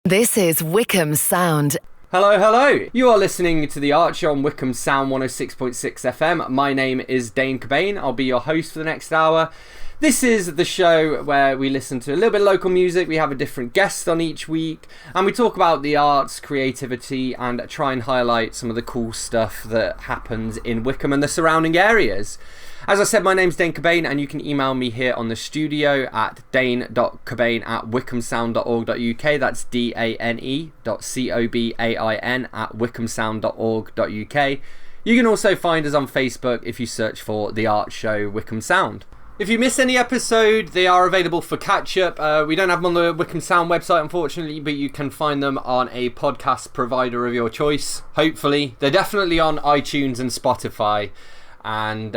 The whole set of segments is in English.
This is Wycombe Sound. Hello, hello. You are listening to The Art Show on Wycombe Sound 106.6 FM. My name is Dane Cobain. I'll be your host for the next hour. This is the show where we listen to a little bit of local music. We have a different guest on each week, and we talk about the arts, creativity, and try and highlight some of the cool stuff that happens in Wycombe and the surrounding areas. As I said, my name's Dane Cobain, and you can email me here on the studio at dane.cobain@wycombesound.org.uk. That's dane.cobain@wycombesound.org.uk. You can also find us on Facebook if you search for The Art Show Wycombe Sound. If you miss any episode, they are available for catch-up. We don't have them on the Wycombe Sound website, unfortunately, but you can find them on a podcast provider of your choice, hopefully. They're definitely on iTunes and Spotify, and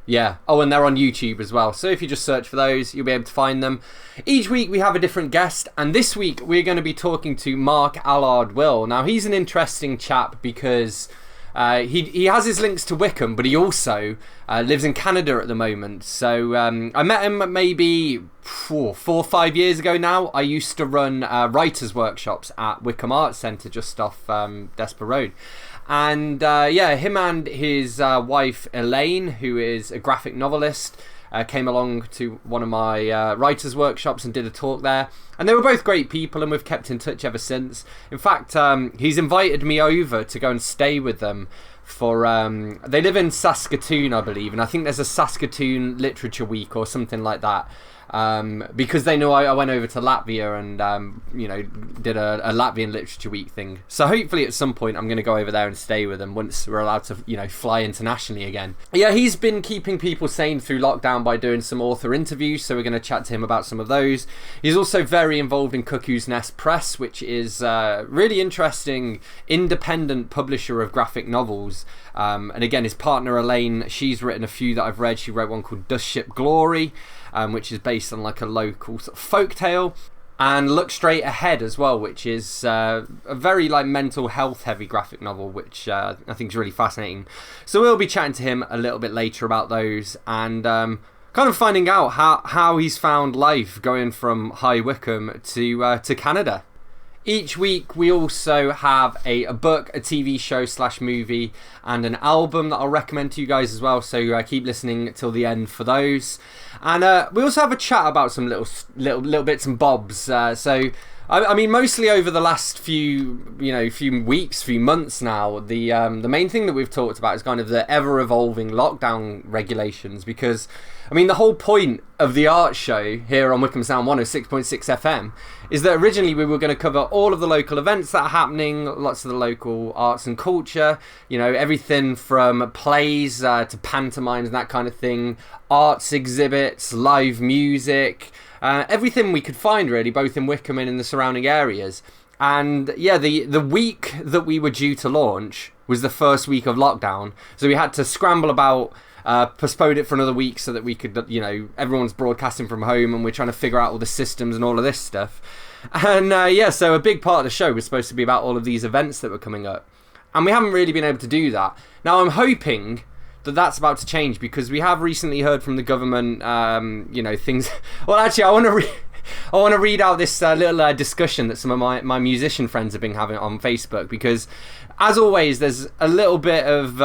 yeah. Oh, and they're on YouTube as well. So if you just search for those, you'll be able to find them. Each week we have a different guest, and this week we're going to be talking to Mark Allard Will. Now, he's an interesting chap because he has his links to Wycombe, but he also lives in Canada at the moment. So I met him maybe 4 or 5 years ago now. I used to run writers' workshops at Wycombe Arts Centre just off Desper Road. And yeah, him and his wife Elaine, who is a graphic novelist, came along to one of my writers' workshops and did a talk there. And they were both great people, and we've kept in touch ever since. In fact, he's invited me over to go and stay with them for... they live in Saskatoon, I believe, and I think there's a Saskatoon Literature Week or something like that. Because they know I went over to Latvia and, you know, did a Latvian Literature Week thing. So hopefully at some point I'm going to go over there and stay with them once we're allowed to, you know, fly internationally again. Yeah, he's been keeping people sane through lockdown by doing some author interviews, so we're going to chat to him about some of those. He's also very involved in Cuckoo's Nest Press, which is a really interesting independent publisher of graphic novels. And again, his partner Elaine, she's written a few that I've read. She wrote one called Dust Ship Glory, which is based on like a local sort of folk tale, and Look Straight Ahead as well, which is a very like mental health heavy graphic novel, which I think is really fascinating. So we'll be chatting to him a little bit later about those, and kind of finding out how he's found life going from High Wycombe to Canada. Each week we also have a book, a TV show / movie, and an album that I'll recommend to you guys as well, so keep listening till the end for those. And we also have a chat about some little bits and bobs. So I mean, mostly over the last few weeks, few months now, the main thing that we've talked about is kind of the ever-evolving lockdown regulations, because I mean, the whole point of the art show here on Wycombe Sound 106.6 FM is that originally we were going to cover all of the local events that are happening, lots of the local arts and culture, you know, everything from plays to pantomimes and that kind of thing, arts exhibits, live music, everything we could find really, both in Wycombe and in the surrounding areas. And yeah, the week that we were due to launch was the first week of lockdown, so we had to scramble about, postponed it for another week so that we could, you know, everyone's broadcasting from home and we're trying to figure out all the systems and all of this stuff. And yeah, so a big part of the show was supposed to be about all of these events that were coming up, and we haven't really been able to do that. Now I'm hoping that that's about to change, because we have recently heard from the government, you know, things... Well, actually, I want to read out this little discussion that some of my musician friends have been having on Facebook, because as always there's a little bit of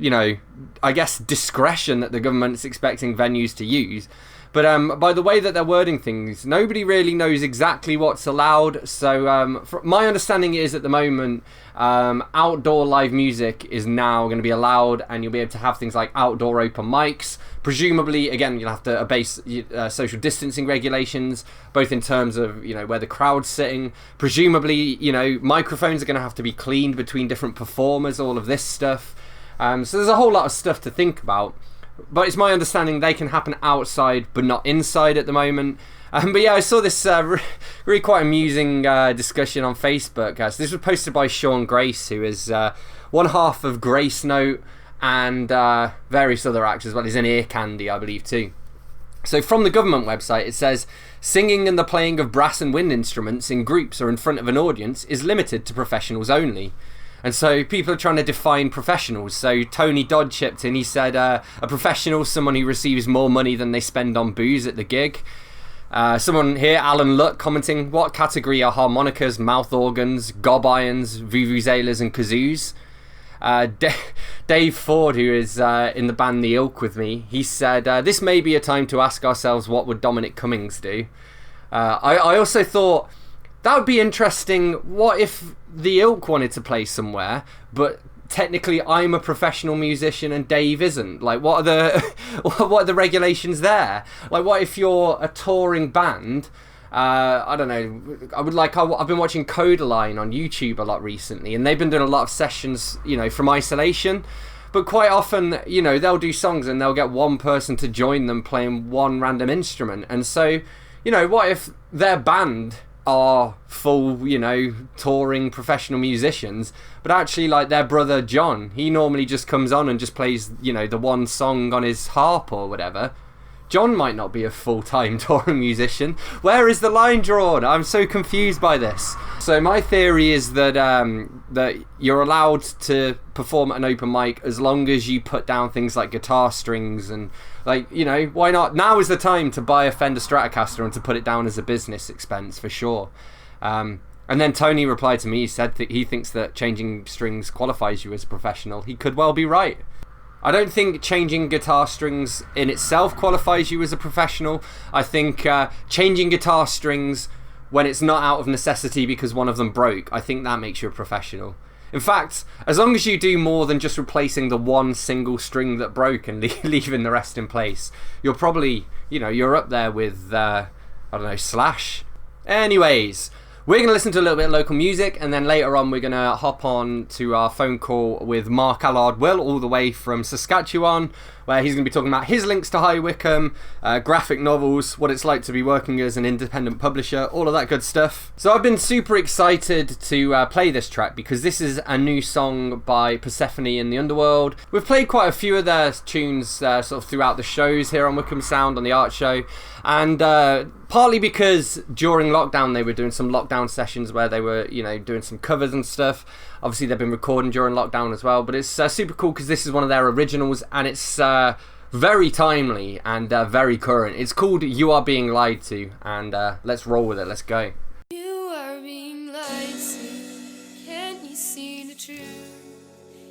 you know, I guess discretion that the government's expecting venues to use. But by the way that they're wording things, nobody really knows exactly what's allowed. So my understanding is at the moment, outdoor live music is now going to be allowed, and you'll be able to have things like outdoor open mics. Presumably, again, you'll have to obey social distancing regulations, both in terms of, you know, where the crowd's sitting. Presumably, you know, microphones are going to have to be cleaned between different performers, all of this stuff. So there's a whole lot of stuff to think about. But it's my understanding they can happen outside but not inside at the moment. But yeah, I saw this really quite amusing discussion on Facebook. So this was posted by Sean Grace, who is one half of Grace Note and various other acts as well. He's in Ear Candy, I believe, too. So from the government website, it says, singing and the playing of brass and wind instruments in groups or in front of an audience is limited to professionals only. And so people are trying to define professionals. So Tony Dodd chipped in. He said a professional is someone who receives more money than they spend on booze at the gig. Someone here, Alan Luck, commenting, what category are harmonicas, mouth organs, gob irons, vuvuzelas and kazoos? Dave Ford, who is in the band The Ilk with me, he said, this may be a time to ask ourselves what would Dominic Cummings do. I also thought that would be interesting. What if The Ilk wanted to play somewhere, but technically I'm a professional musician and Dave isn't? Like, what are the regulations there? Like, what if you're a touring band? I don't know. I've been watching Codaline on YouTube a lot recently, and they've been doing a lot of sessions, from isolation. But quite often, they'll do songs and they'll get one person to join them playing one random instrument. And so, what if their band are full, touring professional musicians, but actually, like, their brother John, he normally just comes on and just plays, the one song on his harp or whatever. John might not be a full-time touring musician. Where is the line drawn? I'm so confused by this. So my theory is that that you're allowed to perform at an open mic as long as you put down things like guitar strings and, why not? Now is the time to buy a Fender Stratocaster and to put it down as a business expense for sure. And then Tony replied to me, he said that he thinks that changing strings qualifies you as a professional. He could well be right. I don't think changing guitar strings in itself qualifies you as a professional. I think changing guitar strings when it's not out of necessity because one of them broke, I think that makes you a professional. In fact, as long as you do more than just replacing the one single string that broke and leaving the rest in place, you're probably, you're up there with, Slash. Anyways, we're going to listen to a little bit of local music, and then later on we're going to hop on to our phone call with Mark Allard Will, all the way from Saskatchewan, where he's going to be talking about his links to High Wycombe, graphic novels, what it's like to be working as an independent publisher, all of that good stuff. So I've been super excited to play this track because this is a new song by Persephone in the Underworld. We've played quite a few of their tunes sort of throughout the shows here on Wycombe Sound on the Art Show, and partly because during lockdown they were doing some lockdown sessions where they were, doing some covers and stuff. Obviously they've been recording during lockdown as well, but it's super cool because this is one of their originals, and it's very timely and very current. It's called You Are Being Lied To, and let's roll with it. Let's go. You are being lied to. Can't you see the truth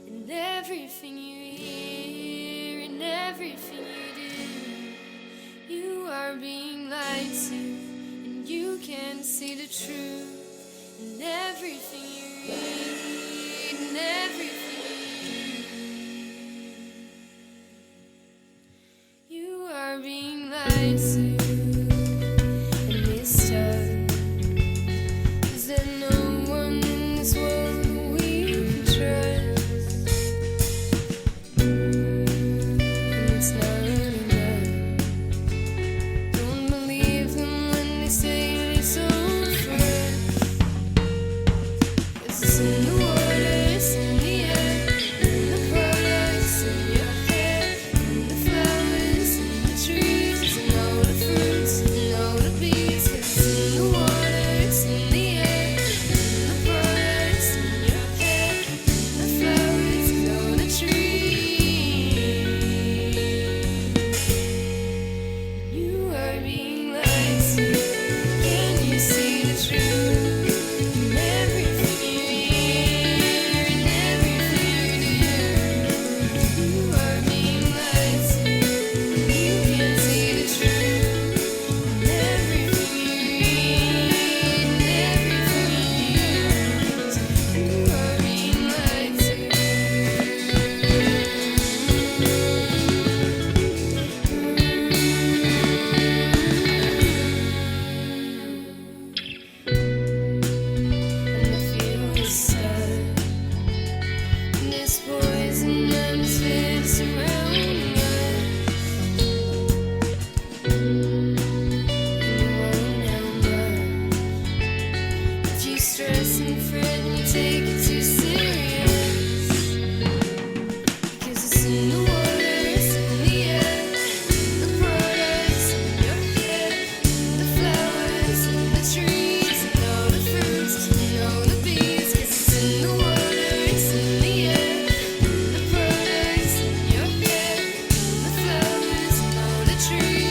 in everything you hear, in everything you do? You are being lied to, and you can't see the truth in everything you read, in everything you do. You are being lied to. And this time, is there no one in this world that we can trust? And it's not enough. Don't believe them when they say that it's over. 'Cause it's in the water, it's in the air, in the products, in your hair, in the flowers, in the trees, and all the fruits, and all the bees. 'Cause it's in the water, it's in the air, in the products, in your hair, in the flowers, and all the trees. You are being lied to. Can you see the truth in everything you hear, in everything you do? You are being lied to. You can't see the truth in everything you read, in everything you use. You are being lied to. And I feel the sun, this poison atmosphere surrounding us. And it won't end up. If you stress and fret and you take it too serious. Because it's in the water, it's in the air, in the products, in your hair, in the flowers, in the trees, and all the fruits, and all the bees. 'Cause it's in the water, it's in the air, in the products, in your hair, in the flowers, and all the trees.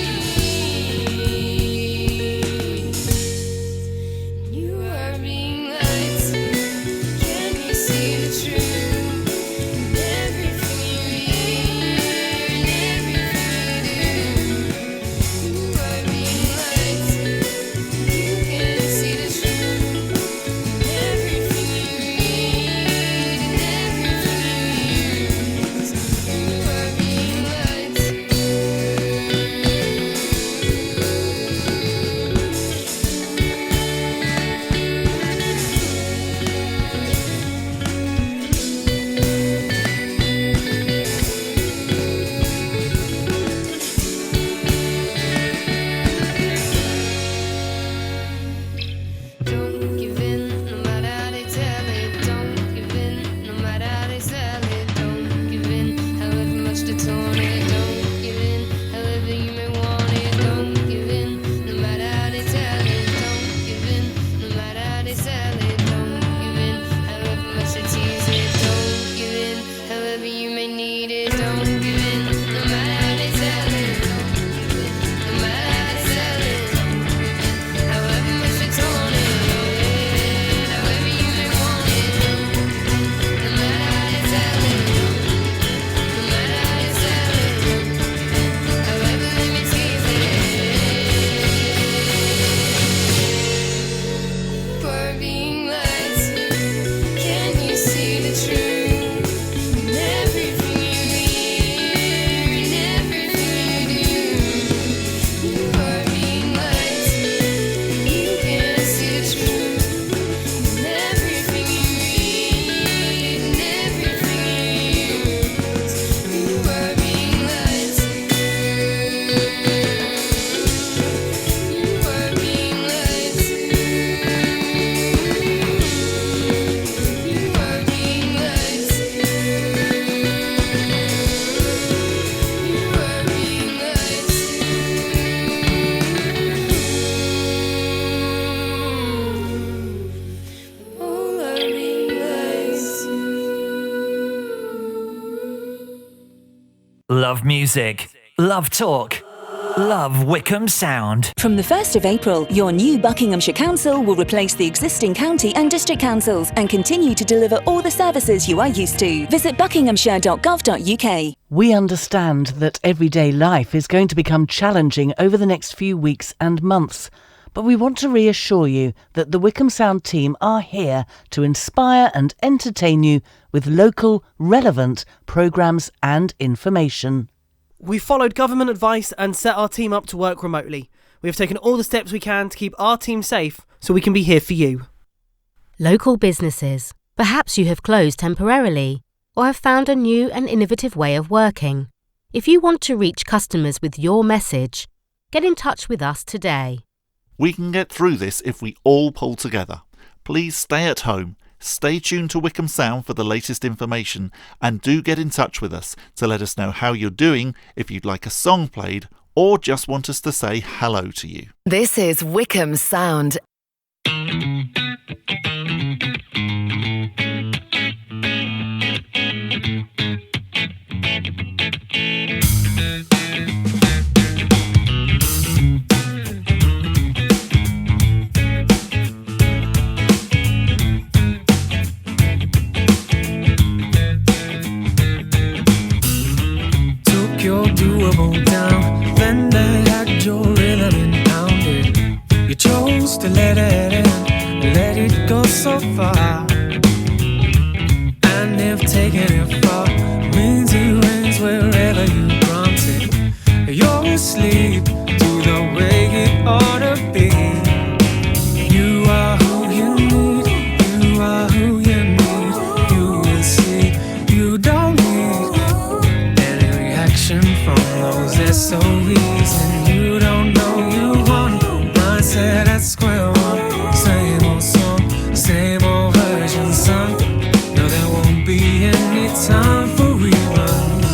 Love music. Love talk. Love Wycombe Sound. From the 1st of April, your new Buckinghamshire Council will replace the existing county and district councils and continue to deliver all the services you are used to. Visit buckinghamshire.gov.uk. We understand that everyday life is going to become challenging over the next few weeks and months, but we want to reassure you that the Wycombe Sound team are here to inspire and entertain you with local, relevant programmes and information. We followed government advice and set our team up to work remotely. We have taken all the steps we can to keep our team safe so we can be here for you. Local businesses. Perhaps you have closed temporarily or have found a new and innovative way of working. If you want to reach customers with your message, get in touch with us today. We can get through this if we all pull together. Please stay at home. Stay tuned to Wycombe Sound for the latest information and do get in touch with us to let us know how you're doing, if you'd like a song played or just want us to say hello to you. This is Wycombe Sound. Down, then they had your rhythm impounded. You chose to let it in, let it go so far. And if taking it far means it rains wherever you granted, you're asleep to the way it ought to be. You are who you need, you are who you need. You will see, you don't need any reaction from those SOEs, and you don't know you want mindset at square one. Same old song, same old version, son. No, there won't be any time for reruns.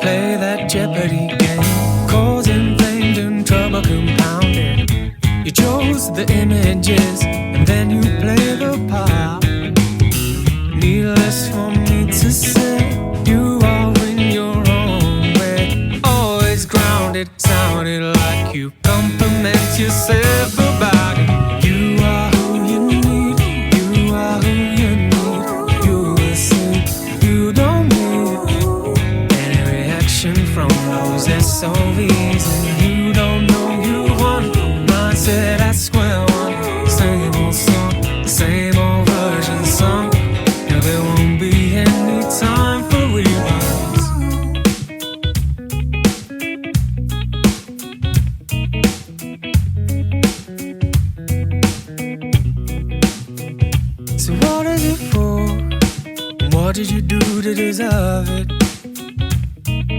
Play that Jeopardy game, cause inflamed and trouble compounded. You chose the images and then you play the part. Needless for me to say, you are in your own way. Always grounded, sounded like you compliment yourself about it. You are who you need, you are who you need. You will see, you don't need any reaction from those SOVs, and you don't know you want mindset at square one. Same old song, same old version, song. Now there won't be any time for reruns. So what is it for? What did you do to deserve it?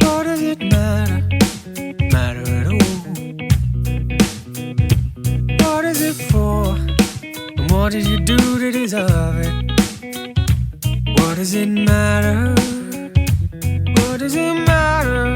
What does it matter? Matter at all? What is it for? And what did you do to deserve it? What does it matter? What does it matter?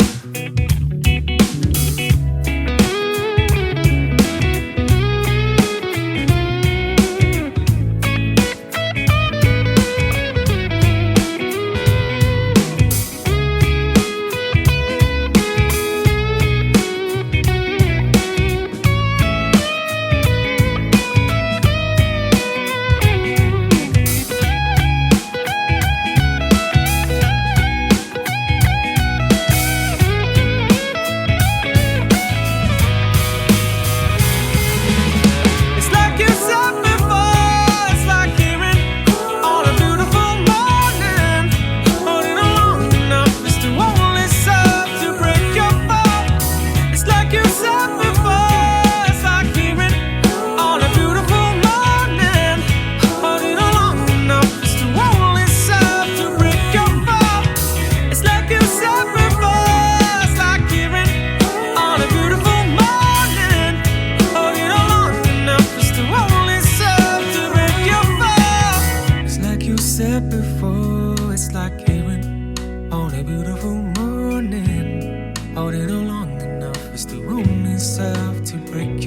holding on long enough is to ruin itself to break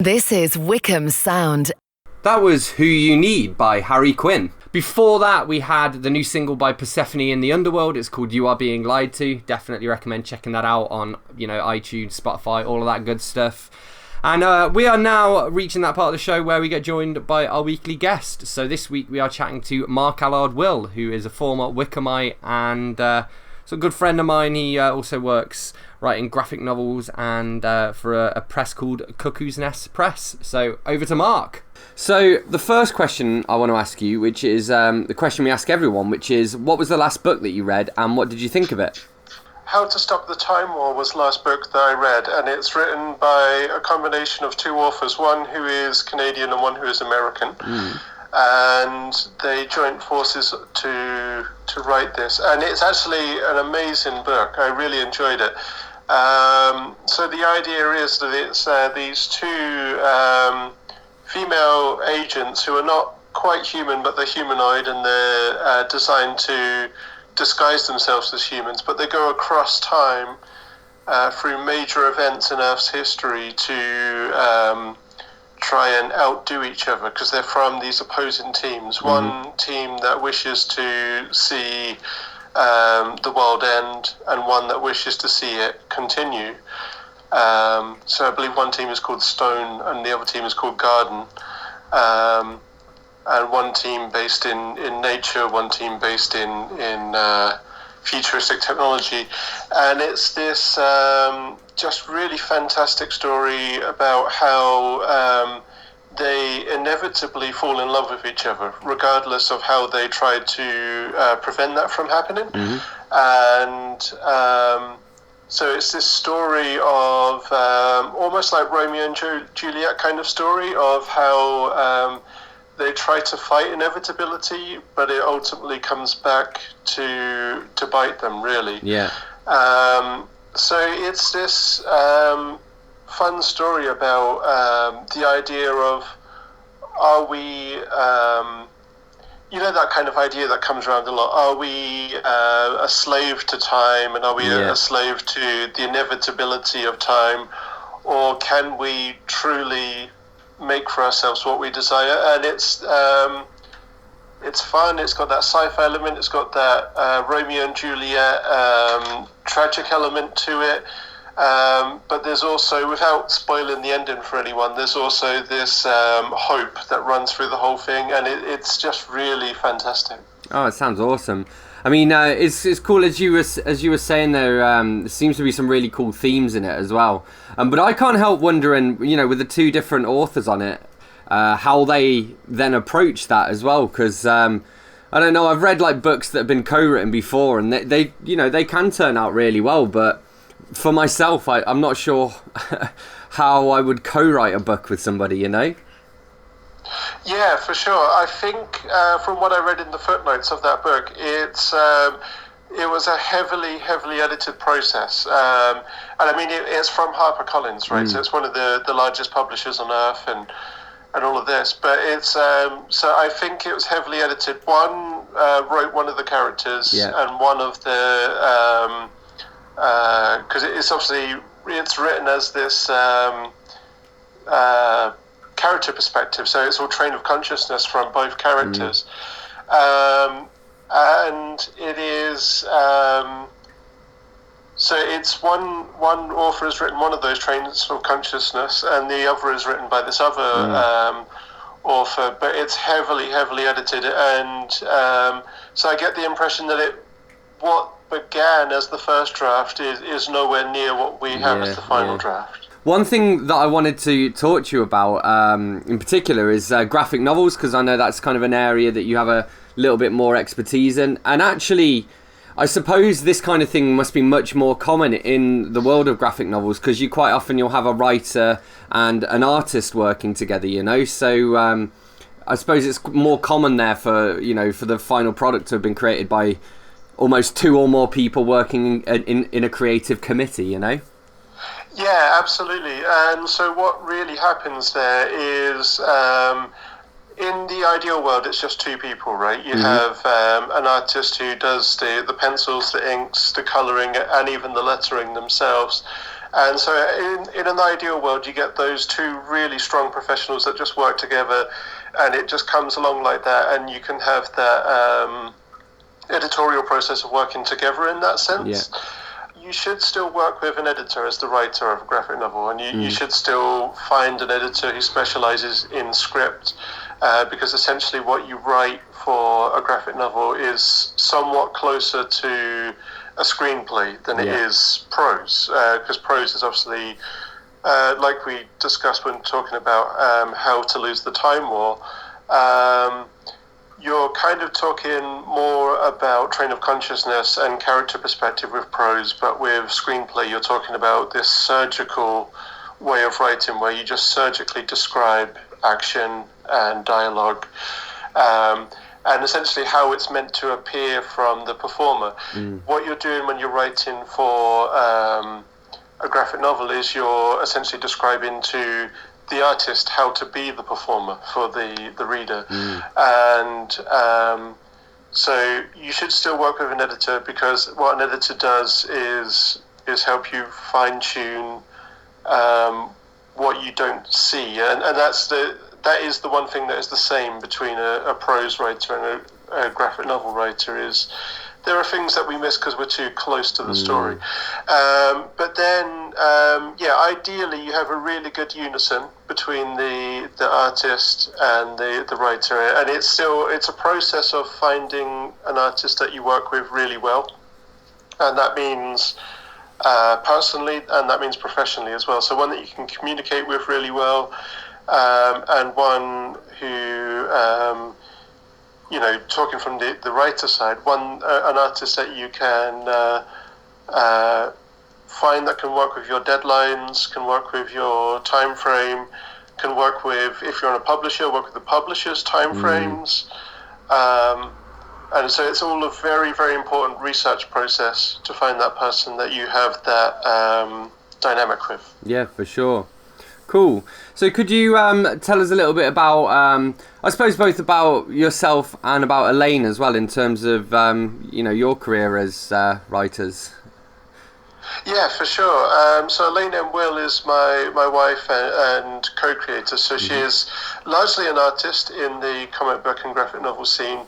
This is Wycombe Sound. That was Who You Need by Harry Quinn. Before that, we had the new single by Persephone in the Underworld. It's called You Are Being Lied To. Definitely recommend checking that out on, iTunes, Spotify, all of that good stuff. And we are now reaching that part of the show where we get joined by our weekly guest. So this week we are chatting to Mark Allard Will, who is a former Wycombeite and a good friend of mine. He also works writing graphic novels and for a press called Cuckoo's Nest Press. So over to Mark. So the first question I want to ask you, which is the question we ask everyone, which is, what was the last book that you read and what did you think of it? How to Stop the Time War was the last book that I read, and it's written by a combination of two authors, one who is Canadian and one who is American. And they joined forces to write this, and it's actually an amazing book. I really enjoyed it. So the idea is that it's these two female agents who are not quite human, but they're humanoid, and they're designed to disguise themselves as humans, but they go across time through major events in Earth's history to try and outdo each other, because they're from these opposing teams. One team that wishes to see the world end, and one that wishes to see it continue. So I believe one team is called Stone and the other team is called Garden. And one team based in nature, one team based in futuristic technology. And it's this just really fantastic story about how they inevitably fall in love with each other, regardless of how they try to prevent that from happening. And so it's this story of almost like Romeo and Juliet kind of story of how they try to fight inevitability, but it ultimately comes back to bite them, really. Yeah. So it's this fun story about the idea of, are we, that kind of idea that comes around a lot, are we a slave to time, and are we a slave to the inevitability of time, or can we truly make for ourselves what we desire? And it's fun. It's got that sci-fi element. It's got that Romeo and Juliet tragic element to it. But there's also, without spoiling the ending for anyone, there's also this hope that runs through the whole thing, and it's just really fantastic. Oh, it sounds awesome. I mean, it's cool, as you were saying there. There seems to be some really cool themes in it as well. But I can't help wondering, with the two different authors on it, how they then approach that as well. Because I don't know, I've read like books that have been co-written before, and they can turn out really well. But for myself, I'm not sure how I would co-write a book with somebody. Yeah, for sure. I think from what I read in the footnotes of that book, it was a heavily edited process. And I mean, it's from HarperCollins, right? So it's one of the largest publishers on earth, and all of this. But it's so I think it was heavily edited. One wrote one of the characters, and one of the because it's written as this character perspective, so it's all train of consciousness from both characters. And it is so it's one author has written one of those trains of consciousness, and the other is written by this other author, but it's heavily edited, and so I get the impression that what began as the first draft is nowhere near what we have as the final draft. One thing that I wanted to talk to you about in particular is graphic novels, because I know that's kind of an area that you have a little bit more expertise in. And actually, I suppose this kind of thing must be much more common in the world of graphic novels, because you'll have a writer and an artist working together, So I suppose it's more common there for the final product to have been created by almost two or more people working in a creative committee, Yeah, absolutely. And so what really happens there is, in the ideal world, it's just two people, right? You have an artist who does the pencils, the inks, the colouring, and even the lettering themselves. And so in an ideal world, you get those two really strong professionals that just work together, and it just comes along like that, and you can have that editorial process of working together in that sense. You should still work with an editor as the writer of a graphic novel, and you should still find an editor who specializes in script, because essentially what you write for a graphic novel is somewhat closer to a screenplay than it is prose, because prose is obviously, like we discussed when talking about How to Lose the Time War, you're kind of talking more about train of consciousness and character perspective with prose, but with screenplay you're talking about this surgical way of writing where you just surgically describe action and dialogue, and essentially how it's meant to appear from the performer. What you're doing when you're writing for a graphic novel is you're essentially describing to the artist how to be the performer for the reader. And so you should still work with an editor, because what an editor does is help you fine-tune what you don't see, and that is the one thing that is the same between a prose writer and a graphic novel writer, is there are things that we miss because we're too close to the story. But then, ideally you have a really good unison between the artist and the writer, and it's a process of finding an artist that you work with really well, and that means personally, and that means professionally as well. So one that you can communicate with really well, and one who, talking from the writer side, an artist that you can find that can work with your deadlines, can work with your time frame, can work with, if you're on a publisher, work with the publisher's time frames. And so it's all a very, very important research process to find that person that you have that dynamic with. Yeah, for sure. Cool. So could you tell us a little bit about, I suppose, both about yourself and about Elaine as well, in terms of, your career as writers? Yeah, for sure. So Elaine M. Will is my wife and co-creator. So she is largely an artist in the comic book and graphic novel scene.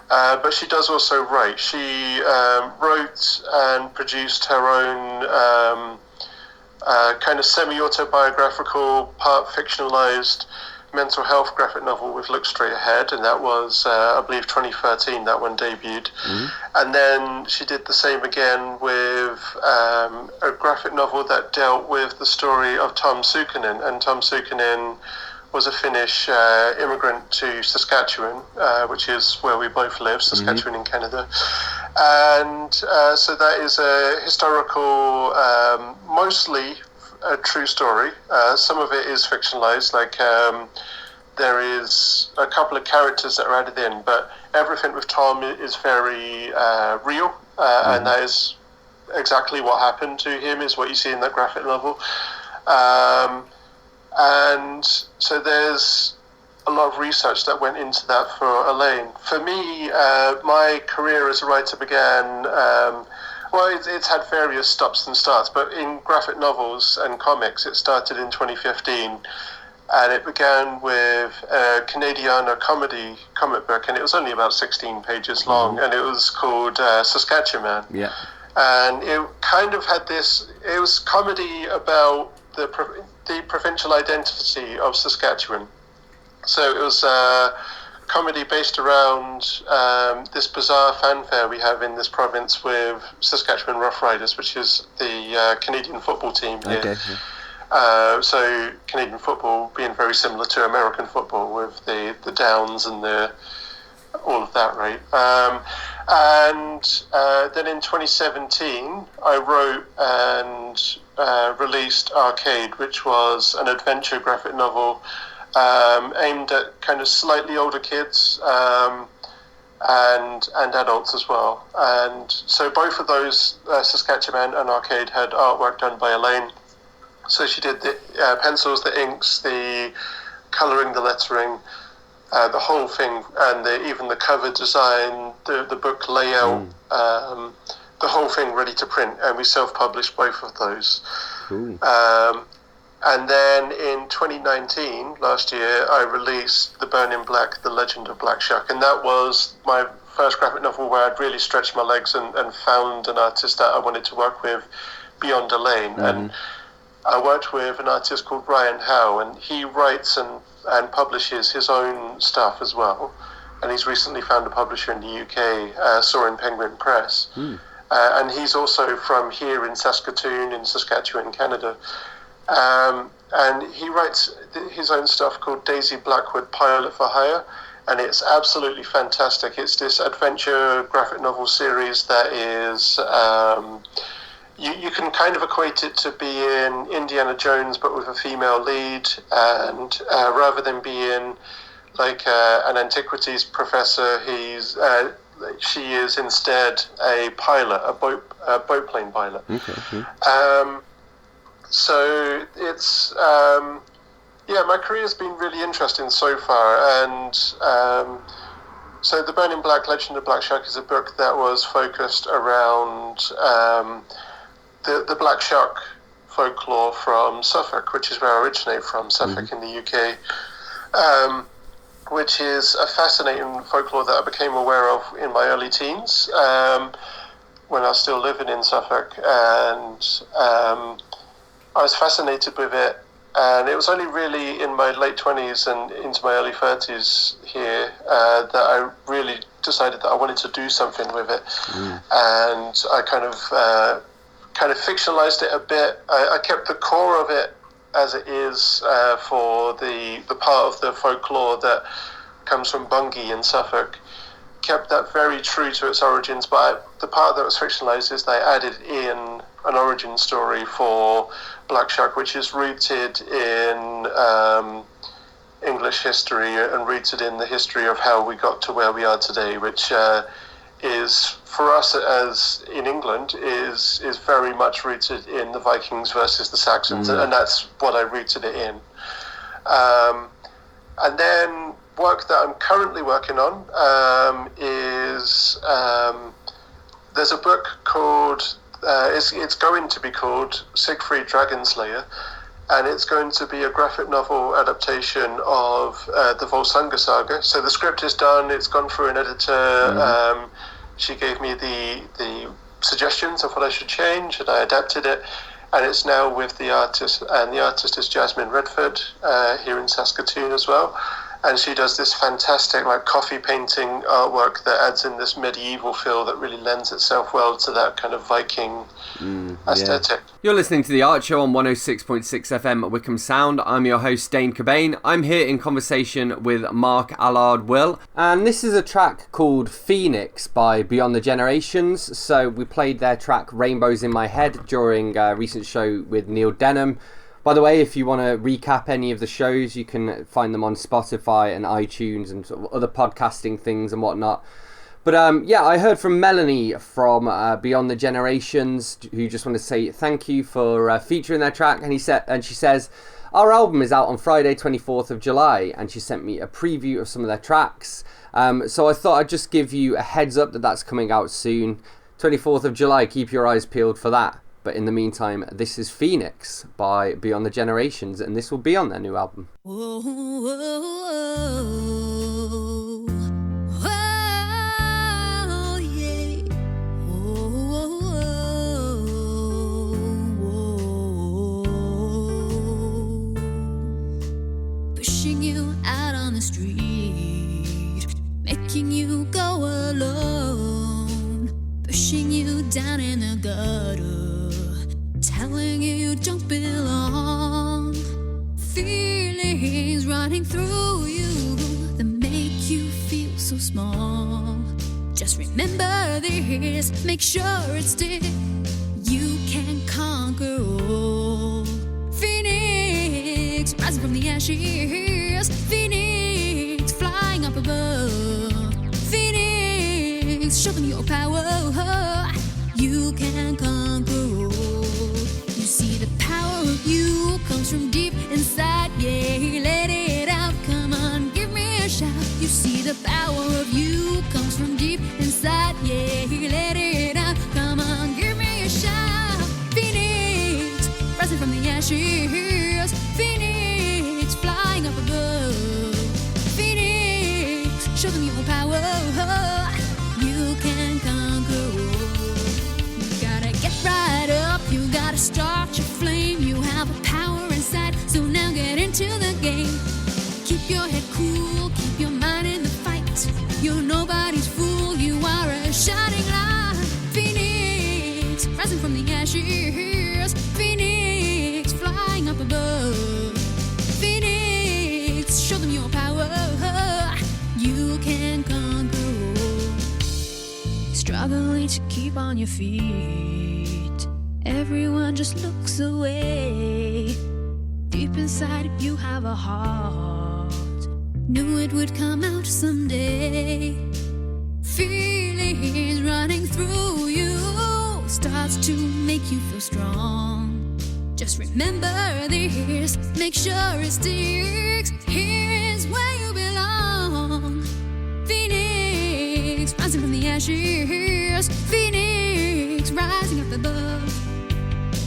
But she does also write. She wrote and produced her own kind of semi-autobiographical, part fictionalized mental health graphic novel with Look Straight Ahead, and that was, I believe, 2013, that one debuted. And then she did the same again with a graphic novel that dealt with the story of Tom Suukkonen, and Tom Suukkonen was a Finnish immigrant to Saskatchewan, which is where we both live, Saskatchewan in Canada. And so that is a historical, mostly a true story. Some of it is fictionalized, like there is a couple of characters that are added in, but everything with Tom is very real, and that is exactly what happened to him, is what you see in that graphic novel. And so there's a lot of research that went into that for Elaine. For me, my career as a writer began, it's had various stops and starts, but in graphic novels and comics, it started in 2015, and it began with a Canadiana comedy comic book, and it was only about 16 pages long, and it was called Saskatchewan. Yeah. And it kind of had this, it was comedy about the provincial identity of Saskatchewan. So it was comedy based around this bizarre fanfare we have in this province with Saskatchewan Roughriders, which is the Canadian football team here. Okay. So Canadian football being very similar to American football, with the downs and all of that, right? And then in 2017, I wrote and released Arcade, which was an adventure graphic novel aimed at kind of slightly older kids and adults as well. And so both of those, Saskatchewan and Arcade, had artwork done by Elaine. So she did the pencils, the inks, the colouring, the lettering, the whole thing, and even the cover design, the book layout, the whole thing ready to print, and we self-published both of those. Cool. And then in 2019, last year, I released The Burning Black, The Legend of Black Shuck. And that was my first graphic novel where I'd really stretched my legs and found an artist that I wanted to work with beyond a lane. And I worked with an artist called Ryan Howe, and he writes and publishes his own stuff as well. And he's recently found a publisher in the UK, Soaring Penguin Press. And he's also from here in Saskatoon, in Saskatchewan, Canada. And he writes his own stuff called Daisy Blackwood Pilot for Hire, and it's absolutely fantastic. It's this adventure graphic novel series that is, you can kind of equate it to being Indiana Jones but with a female lead, and rather than being like an antiquities professor, she is instead a pilot, a boat plane pilot. So it's, my career's been really interesting so far, and so The Burning Black, Legend of Black Shuck is a book that was focused around the Black Shuck folklore from Suffolk, which is where I originate from, Suffolk in the UK, which is a fascinating folklore that I became aware of in my early teens, when I was still living in Suffolk, and I was fascinated with it, and it was only really in my late 20s and into my early 30s here that I really decided that I wanted to do something with it. And I kind of fictionalized it a bit. I kept the core of it as it is for the part of the folklore that comes from Bungay in Suffolk. Kept that very true to its origins, but the part that was fictionalized is they added in an origin story for Black Shuck, which is rooted in English history and rooted in the history of how we got to where we are today, which is, for us as in England, is very much rooted in the Vikings versus the Saxons, and that's what I rooted it in. And then work that I'm currently working on is there's a book called it's going to be called Siegfried Dragonslayer, and it's going to be a graphic novel adaptation of the Volsunga saga. So the script is done, it's gone through an editor. She gave me the suggestions of what I should change, and I adapted it, and it's now with the artist, and the artist is Jasmine Redford here in Saskatoon as well. And she does this fantastic coffee painting artwork that adds in this medieval feel that really lends itself well to that kind of Viking aesthetic. You're listening to The Art Show on 106.6 FM at Wycombe Sound. I'm your host, Dane Cobain. I'm here in conversation with Mark, Allard, Will. And this is a track called Phoenix by Beyond the Generations. So we played their track Rainbows in My Head during a recent show with Neil Denham. By the way, if you want to recap any of the shows, you can find them on Spotify and iTunes and sort of other podcasting things and whatnot. But I heard from Melanie from Beyond the Generations, who just wanted to say thank you for featuring their track. And she says, our album is out on Friday, 24th of July, and she sent me a preview of some of their tracks. So I thought I'd just give you a heads up that that's coming out soon. 24th of July, keep your eyes peeled for that. But in the meantime, this is Phoenix by Beyond the Generations, and this will be on their new album. Whoa, whoa, whoa, yeah. Whoa, whoa. Pushing you out on the street, making you go alone, pushing you down in the gutter, telling you don't belong. Feelings running through you that make you feel so small. Just remember this, make sure it's still. You can conquer all. Phoenix, rising from the ashes. Phoenix, flying up above. Phoenix, showing your power. You can conquer all. You comes from deep inside, yeah, let it out, come on, give me a shout. You see the power of you comes from deep inside, yeah, let it out, come on, give me a shout. Phoenix, rising from ashes. Phoenix, flying up above. Phoenix, show them your power. You can conquer all. You gotta get right up, you gotta start your flame. You have a power inside, so now get into the game. Keep your head cool, keep your mind in the fight. You're nobody's fool, you are a shining light. Phoenix, rising from the ashes. Phoenix, flying up above. Phoenix, show them your power. You can conquer all. Struggling to keep on your feet. Everyone just looks away. Deep inside you have a heart. Knew it would come out someday. Feelings running through you starts to make you feel strong. Just remember this, make sure it sticks. Here's where you belong. Phoenix, rising from the ashes. Phoenix, rising up above.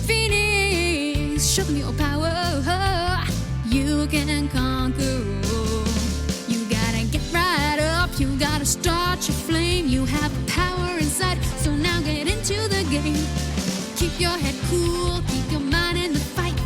Phoenix, show them your power. You can conquer all. You gotta get right up, you gotta start your flame. You have power inside, so now get into the game. Keep your head cool, keep your mind in the fight.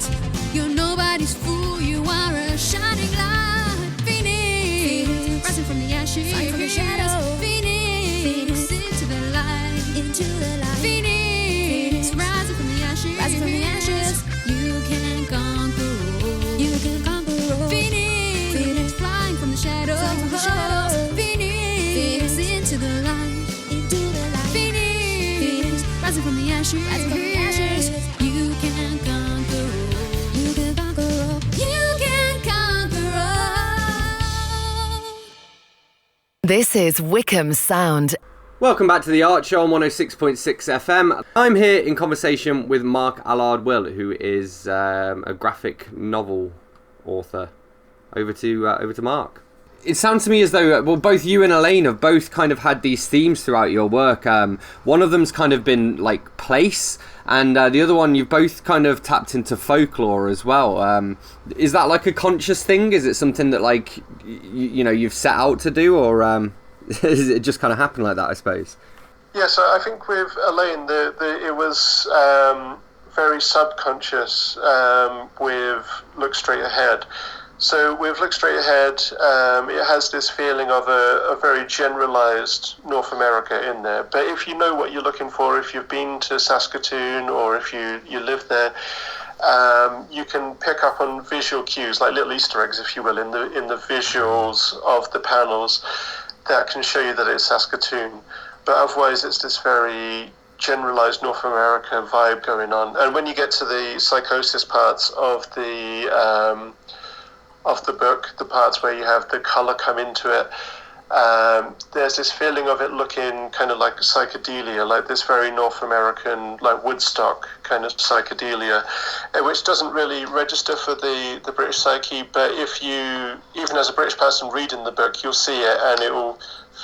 You're nobody's fool, you are a shining light. Phoenix, rising from the ashes. Fight from the shadows. Phoenix, into the light. Into the light. Phoenix, rising from the ashes. Rising from the ashes. You can conquer all. You can conquer all. Phoenix, flying from the shadows. Flying from the shadows. Phoenix, into the light. Into the light. Phoenix, rising from the ashes. Rising from the ashes. You can conquer all. You can conquer all. You can conquer all. This is Wycombe Sound. Welcome back to the Art Show on 106.6 FM. I'm here in conversation with Mark Allard Will, who is a graphic novel author. Over to Mark. It sounds to me as though, well, both you and Elaine have both kind of had these themes throughout your work. One of them's kind of been like place, and the other one you've both kind of tapped into folklore as well. Is that like a conscious thing? Is it something that like you know you've set out to do, or does it just kind of happen like that, I suppose? Yeah, so I think with Elaine, it was very subconscious with Look Straight Ahead. So with Look Straight Ahead, it has this feeling of a very generalised North America in there. But if you know what you're looking for, if you've been to Saskatoon or if you live there, you can pick up on visual cues, like little Easter eggs, if you will, in the visuals of the panels that can show you that it's Saskatoon. But otherwise, it's this very generalised North America vibe going on. And when you get to the psychosis parts of the book, the parts where you have the colour come into it, there's this feeling of it looking kind of like psychedelia, like this very North American, like Woodstock kind of psychedelia, which doesn't really register for the British psyche, but if you, even as a British person reading the book, you'll see it and it will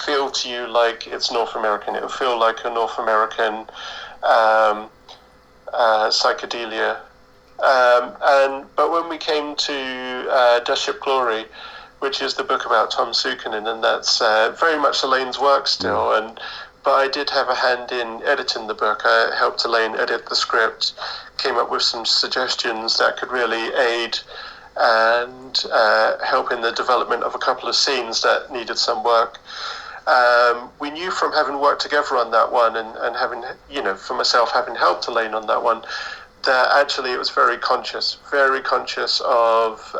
feel to you like it's North American. It will feel like a North American psychedelia. But when we came to Does Ship Glory, which is the book about Tom Sukanen, and that's very much Elaine's work still, but I did have a hand in editing the book. I helped Elaine edit the script, came up with some suggestions that could really aid and help in the development of a couple of scenes that needed some work. We knew from having worked together on that one and having, for myself, having helped Elaine on that one, that actually it was very conscious of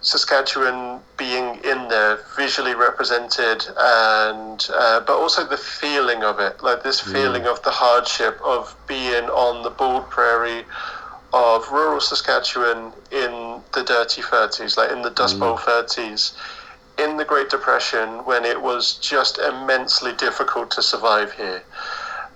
Saskatchewan being in there, visually represented, and but also the feeling of it, like this feeling of the hardship of being on the bald prairie of rural Saskatchewan in the dirty 30s, like in the Dust Bowl 30s, in the Great Depression, when it was just immensely difficult to survive here.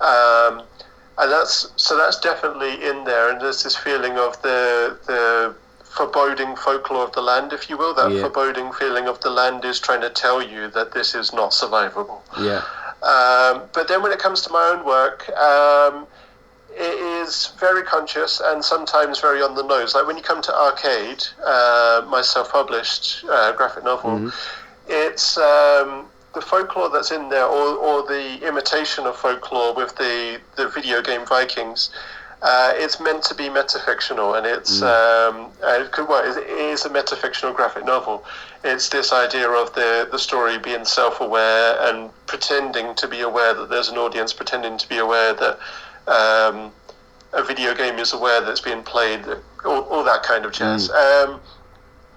And that's definitely in there, and there's this feeling of the foreboding folklore of the land, if you will, that foreboding feeling of the land is trying to tell you that this is not survivable. But then when it comes to my own work, it is very conscious and sometimes very on the nose. Like when you come to Arcade, my self-published graphic novel, it's the folklore that's in there, or the imitation of folklore with the video game Vikings. It's meant to be metafictional, and it is a metafictional graphic novel. It's this idea of the story being self-aware and pretending to be aware that there's an audience, pretending to be aware that a video game is aware that it's being played, all that kind of jazz.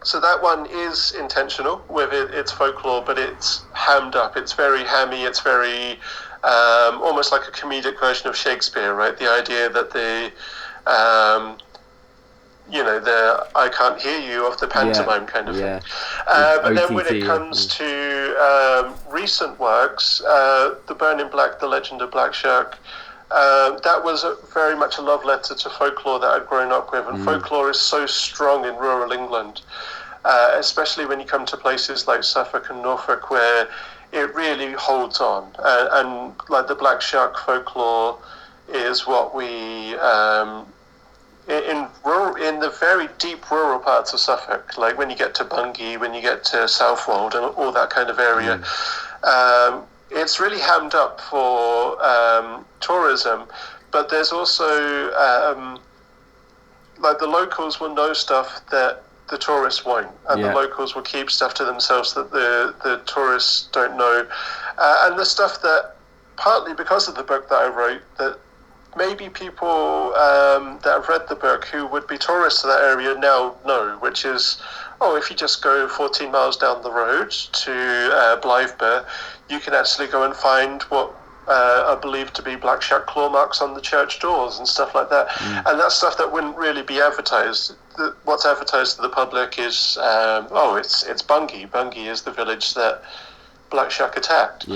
So that one is intentional with its folklore, but it's hammed up. It's very hammy. It's very almost like a comedic version of Shakespeare, right? The idea that the I can't hear you of the pantomime kind of thing. But then when it comes to recent works, The Burning Black, The Legend of Black Shark, that was very much a love letter to folklore that I'd grown up with, and folklore is so strong in rural England, especially when you come to places like Suffolk and Norfolk, where it really holds on. And like the Black Shark folklore is what we in the very deep rural parts of Suffolk, like when you get to Bungay, when you get to Southwold and all that kind of area, it's really hammed up for tourism. But there's also like the locals will know stuff that the tourists won't, and the locals will keep stuff to themselves that the tourists don't know, and the stuff that, partly because of the book that I wrote, that maybe people that have read the book who would be tourists to that area now know, which is, if you just go 14 miles down the road to Blythburgh, you can actually go and find what are believed to be black shark claw marks on the church doors and stuff like that. And that's stuff that wouldn't really be advertised. What's advertised to the public is, it's Bungay. Bungay is the village that black shark attacked.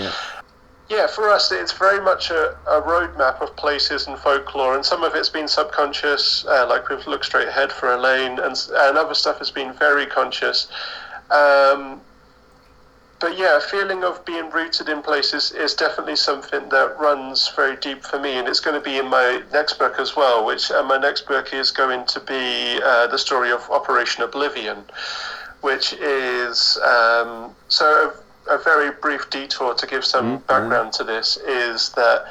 Yeah, for us, it's very much a roadmap of places and folklore, and some of it's been subconscious, like we've Looked Straight Ahead for Elaine, and other stuff has been very conscious. But yeah, a feeling of being rooted in places is definitely something that runs very deep for me, and it's going to be in my next book as well, which my next book is going to be the story of Operation Oblivion, which is a very brief detour to give some background to this, is that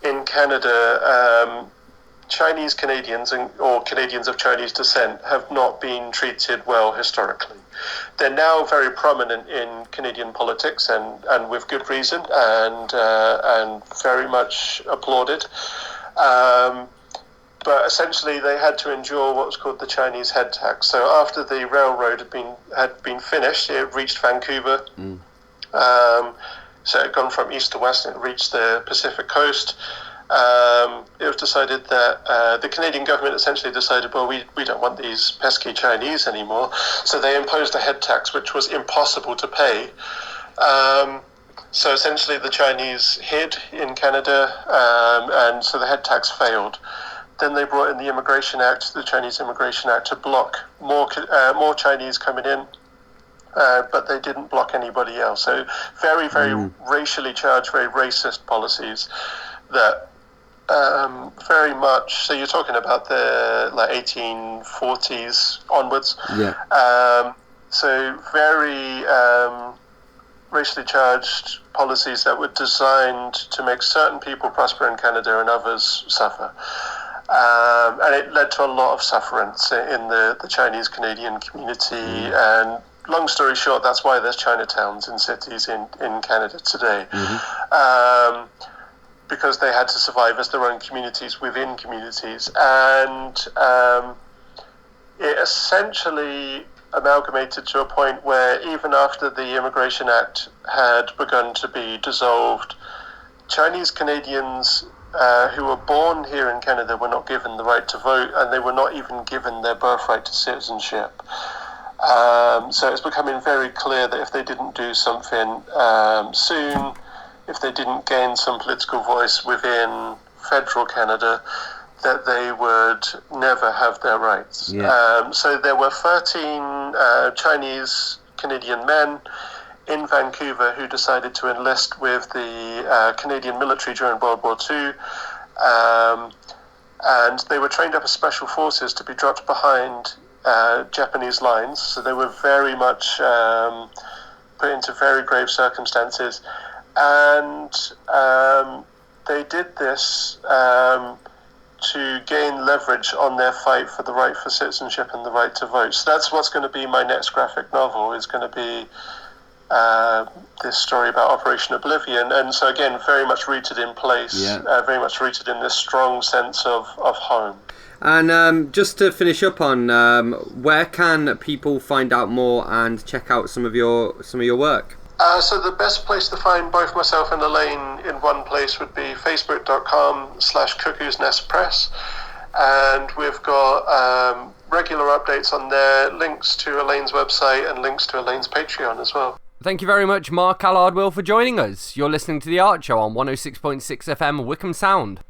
in Canada, Chinese Canadians or Canadians of Chinese descent have not been treated well historically. They're now very prominent in Canadian politics, and with good reason, and very much applauded. But essentially, they had to endure what was called the Chinese head tax. So after the railroad had been finished, it reached Vancouver. So it had gone from east to west, and it reached the Pacific coast. It was decided that the Canadian government essentially decided, well, we don't want these pesky Chinese anymore. So they imposed a head tax, which was impossible to pay. So essentially the Chinese hid in Canada, and so the head tax failed. Then they brought in the Immigration Act, the Chinese Immigration Act, to block more Chinese coming in. But they didn't block anybody else. So very, very racially charged, very racist policies that very much, so you're talking about the 1840s onwards. So very racially charged policies that were designed to make certain people prosper in Canada and others suffer. And it led to a lot of sufferance in the Chinese Canadian community, and long story short, that's why there's Chinatowns in cities in Canada today. Because they had to survive as their own communities within communities. And it essentially amalgamated to a point where even after the Immigration Act had begun to be dissolved, Chinese Canadians who were born here in Canada were not given the right to vote, and they were not even given their birthright to citizenship. So it's becoming very clear that if they didn't do something soon, if they didn't gain some political voice within federal Canada, that they would never have their rights. So there were 13 Chinese Canadian men in Vancouver who decided to enlist with the Canadian military during World War II. and they were trained up as special forces to be dropped behind Japanese lines. So they were very much put into very grave circumstances, and they did this to gain leverage on their fight for the right for citizenship and the right to vote. So that's what's going to be my next graphic novel, is going to be this story about Operation Oblivion. And so again, very much rooted in place, very much rooted in this strong sense of home. And just to finish up on, where can people find out more and check out some of your work? So the best place to find both myself and Elaine in one place would be facebook.com/Cuckoo's Nest Press. And we've got regular updates on there, links to Elaine's website and links to Elaine's Patreon as well. Thank you very much, Mark Allard Will, for joining us. You're listening to The Art Show on 106.6 FM Wycombe Sound.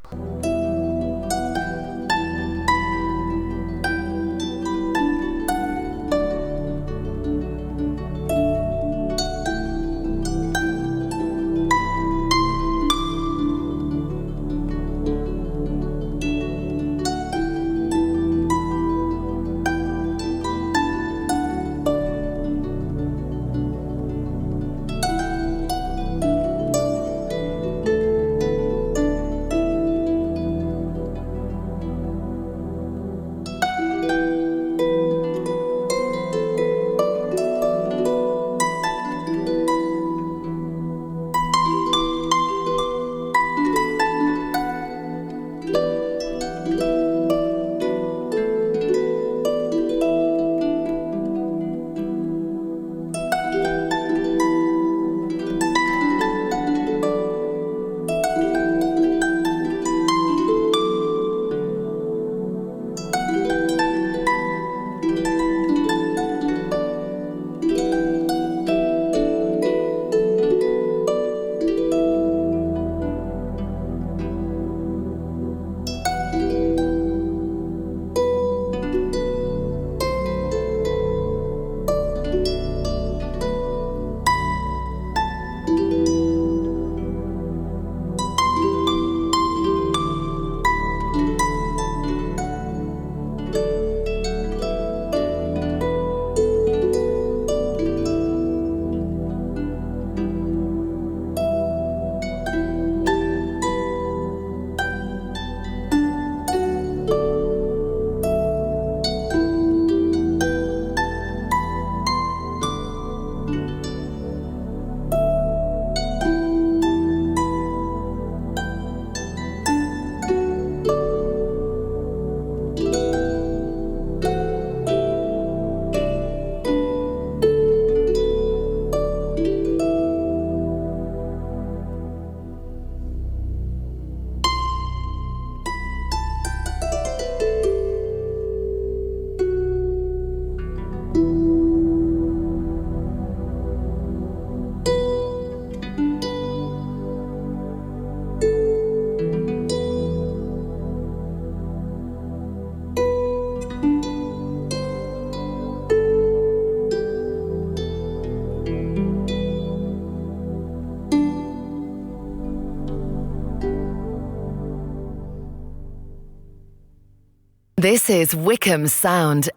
This is Wycombe Sound.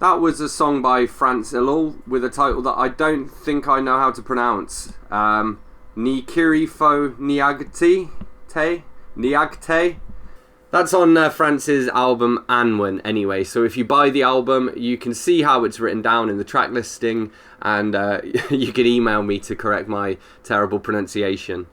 That was a song by Franz Illel with a title that I don't think I know how to pronounce. Ni Kirifo Niagte. That's on Franz's album Anwen anyway, so if you buy the album you can see how it's written down in the track listing, and you can email me to correct my terrible pronunciation.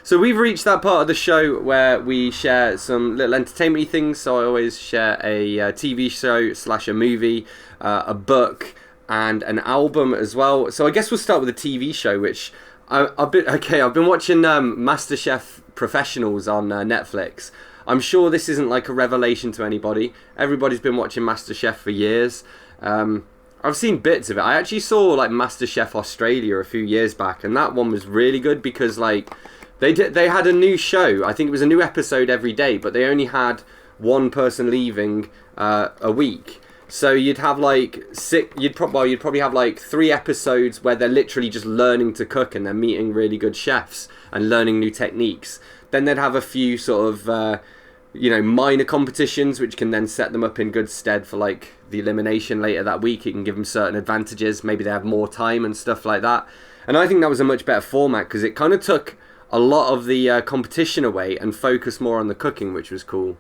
So we've reached that part of the show where we share some little entertainment-y things. So I always share a TV show / a movie, a book, and an album as well. So I guess we'll start with a TV show, which I've been watching MasterChef Professionals on Netflix. I'm sure this isn't like a revelation to anybody. Everybody's been watching MasterChef for years. I've seen bits of it. I actually saw like MasterChef Australia a few years back, and that one was really good because like they had a new show. I think it was a new episode every day, but they only had one person leaving a week. So you'd have like you'd probably have like 3 episodes where they're literally just learning to cook and they're meeting really good chefs and learning new techniques. Then they'd have a few sort of minor competitions, which can then set them up in good stead for like the elimination later that week. It can give them certain advantages. Maybe they have more time and stuff like that. And I think that was a much better format because it kind of took a lot of the competition away and focused more on the cooking, which was cool.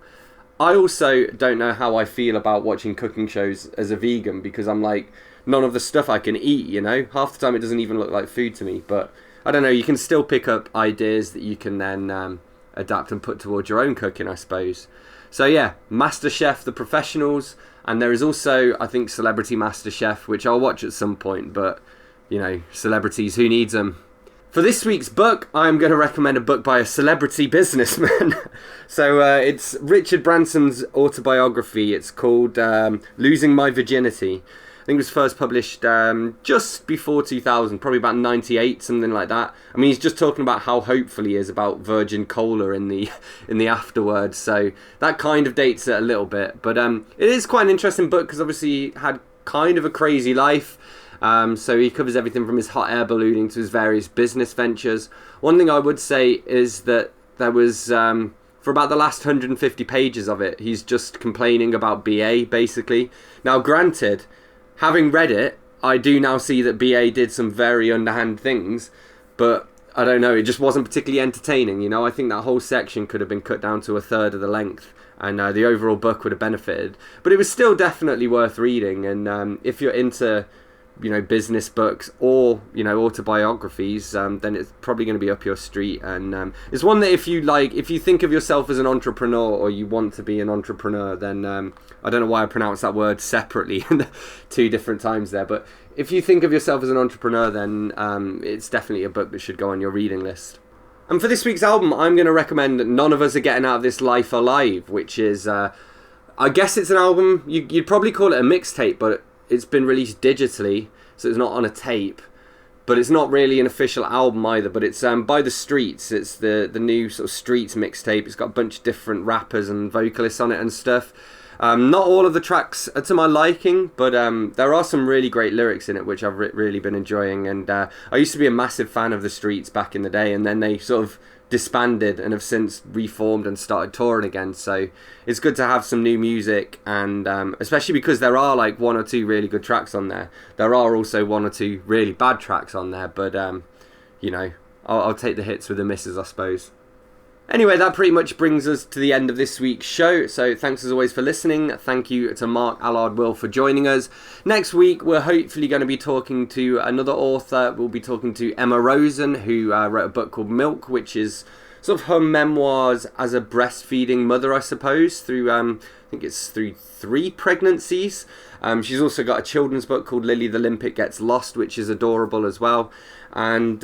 I also don't know how I feel about watching cooking shows as a vegan because I'm like, none of the stuff I can eat, half the time it doesn't even look like food to me. But I don't know, you can still pick up ideas that you can then adapt and put towards your own cooking, I suppose. So yeah, MasterChef, the professionals, and there is also, I think, Celebrity MasterChef, which I'll watch at some point, but, celebrities, who needs them? For this week's book, I'm going to recommend a book by a celebrity businessman. So it's Richard Branson's autobiography. It's called Losing My Virginity. I think it was first published just before 2000, probably about 98, something like that. I mean, he's just talking about how hopeful he is about virgin cola in the afterwards. So that kind of dates it a little bit. But it is quite an interesting book because obviously he had kind of a crazy life. So he covers everything from his hot air ballooning to his various business ventures. One thing I would say is that there was, for about the last 150 pages of it, he's just complaining about BA, basically. Now, granted, having read it, I do now see that BA did some very underhand things, but I don't know, it just wasn't particularly entertaining, I think that whole section could have been cut down to a third of the length, and the overall book would have benefited. But it was still definitely worth reading, and if you're into business books or autobiographies, then it's probably going to be up your street. And it's one that if you think of yourself as an entrepreneur or you want to be an entrepreneur, then I don't know why I pronounced that word separately 2 different times there, but if you think of yourself as an entrepreneur, then it's definitely a book that should go on your reading list. And for this week's album, I'm going to recommend None of Us Are Getting Out of This Life Alive, which is I guess it's an album, you'd probably call it a mixtape, but it's been released digitally, so it's not on a tape, but it's not really an official album either. But it's by The Streets. It's the new sort of Streets mixtape. It's got a bunch of different rappers and vocalists on it and stuff. Not all of the tracks are to my liking, but there are some really great lyrics in it, which I've really been enjoying. And I used to be a massive fan of The Streets back in the day, and then they sort of disbanded and have since reformed and started touring again. So it's good to have some new music, and especially because there are like 1 or 2 really good tracks on there. There are also 1 or 2 really bad tracks on there, but I'll take the hits with the misses, I suppose. Anyway, that pretty much brings us to the end of this week's show. So thanks as always for listening. Thank you to Mark, Allard, Will for joining us. Next week, we're hopefully going to be talking to another author. We'll be talking to Emma Rosen, who wrote a book called Milk, which is sort of her memoirs as a breastfeeding mother, I suppose, through, I think it's through 3 pregnancies. She's also got a children's book called Lily the Limpet Gets Lost, which is adorable as well. And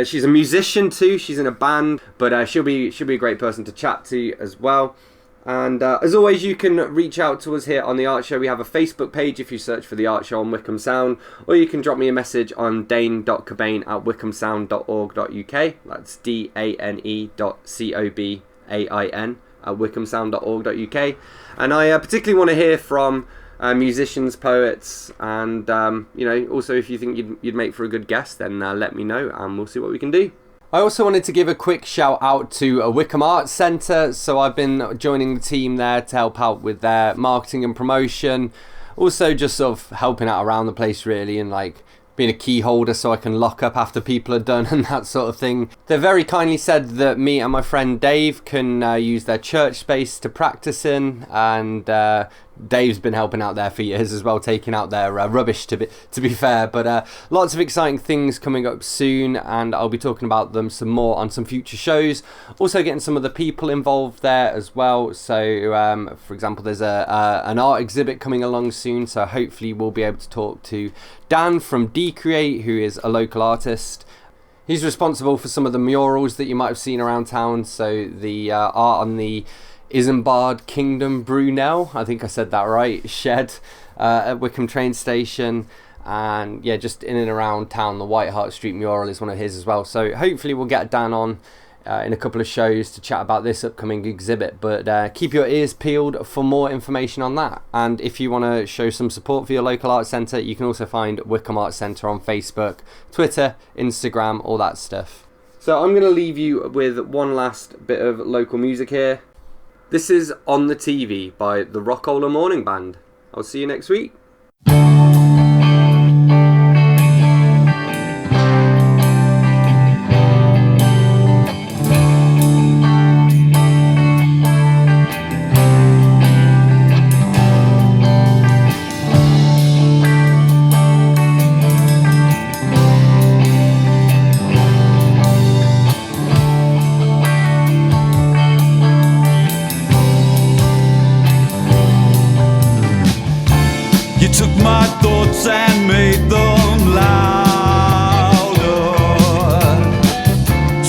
she's a musician too. She's in a band, but she'll be a great person to chat to as well. And as always, you can reach out to us here on The Art Show. We have a Facebook page if you search for The Art Show on Wycombe Sound, or you can drop me a message on dane.cobain@wycombesound.org.uk. That's dane.cobain@wycombesound.org.uk. And I particularly want to hear from musicians, poets, and also if you think you'd make for a good guest, then let me know and we'll see what we can do. I also wanted to give a quick shout out to Wycombe Arts Centre. So I've been joining the team there to help out with their marketing and promotion, also just sort of helping out around the place really, and like being a key holder so I can lock up after people are done and that sort of thing. They very kindly said that me and my friend Dave can use their church space to practice in, and Dave's been helping out there for years as well, taking out their rubbish to be fair. But lots of exciting things coming up soon, and I'll be talking about them some more on some future shows. Also getting some of the people involved there as well. So for example, there's an art exhibit coming along soon, so hopefully we'll be able to talk to Dan from Decreate, who is a local artist. He's responsible for some of the murals that you might have seen around town. So the art on the Isambard Kingdom Brunel, I think I said that right, shed at Wycombe train station, and yeah, just in and around town. The White Hart Street mural is one of his as well. So hopefully we'll get Dan on in a couple of shows to chat about this upcoming exhibit, but keep your ears peeled for more information on that. And if you want to show some support for your local arts centre, you can also find Wycombe Arts Centre on Facebook, Twitter, Instagram, all that stuff. So I'm going to leave you with one last bit of local music here. This is On the TV by the Rockola Morning Band. I'll see you next week. You took my thoughts and made them louder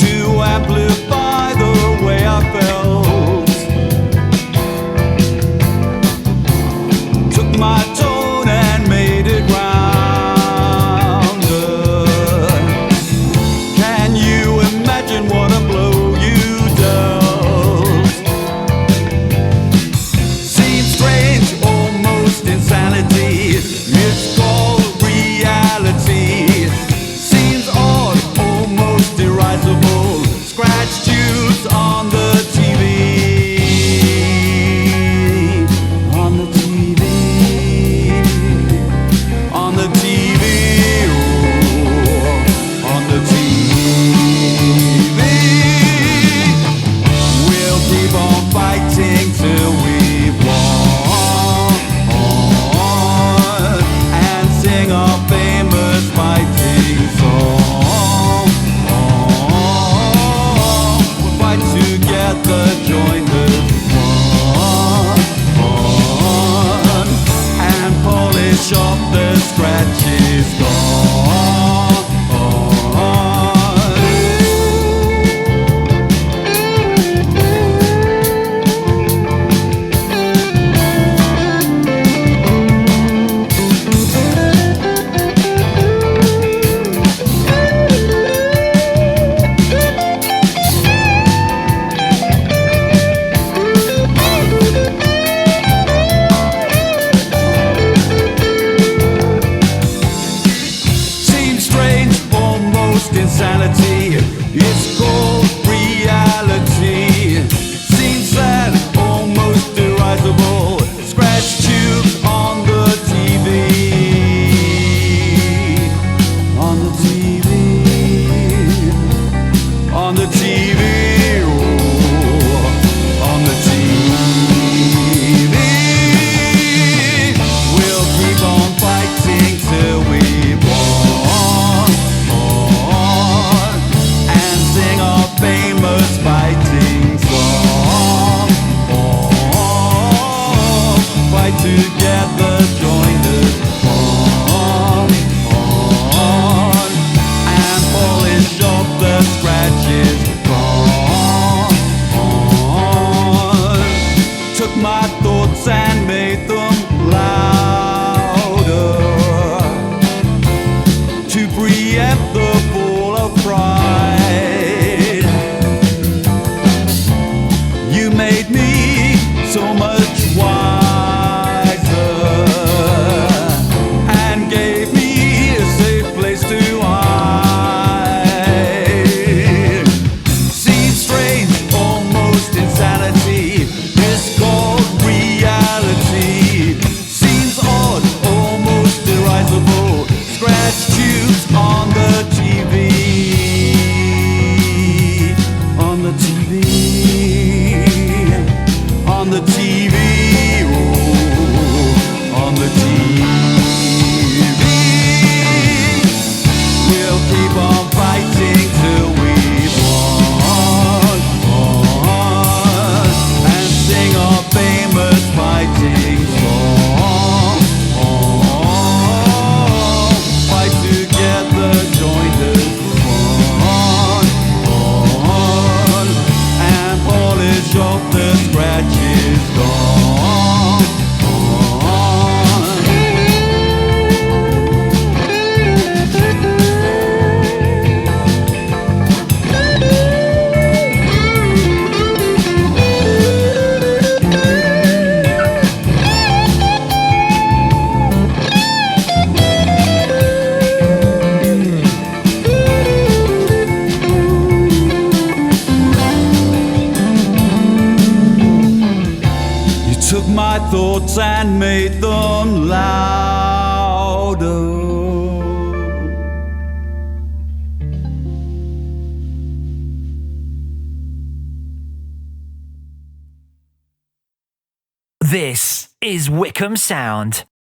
to amplify the way I felt. Took my tone and made it rounder. Can you imagine what a blow you dealt? Seems strange, almost insanity. It's called reality. Seems odd, almost derisible. Scratch tubes on the TV. On the TV. On the TV. Ooh, on the TV. We'll keep on fighting till we've won. Sing our famous fighting song. We'll fight together, join the one, and polish off the scratches gone. Insanity, it's called reality. Seems sad, almost derisible. Scratch tubes on the TV. On the TV. On the TV. Ooh, on the TV. We'll keep on fighting till we've won. Sing our famous fighting took my thoughts and made them louder. This is Wycombe Sound.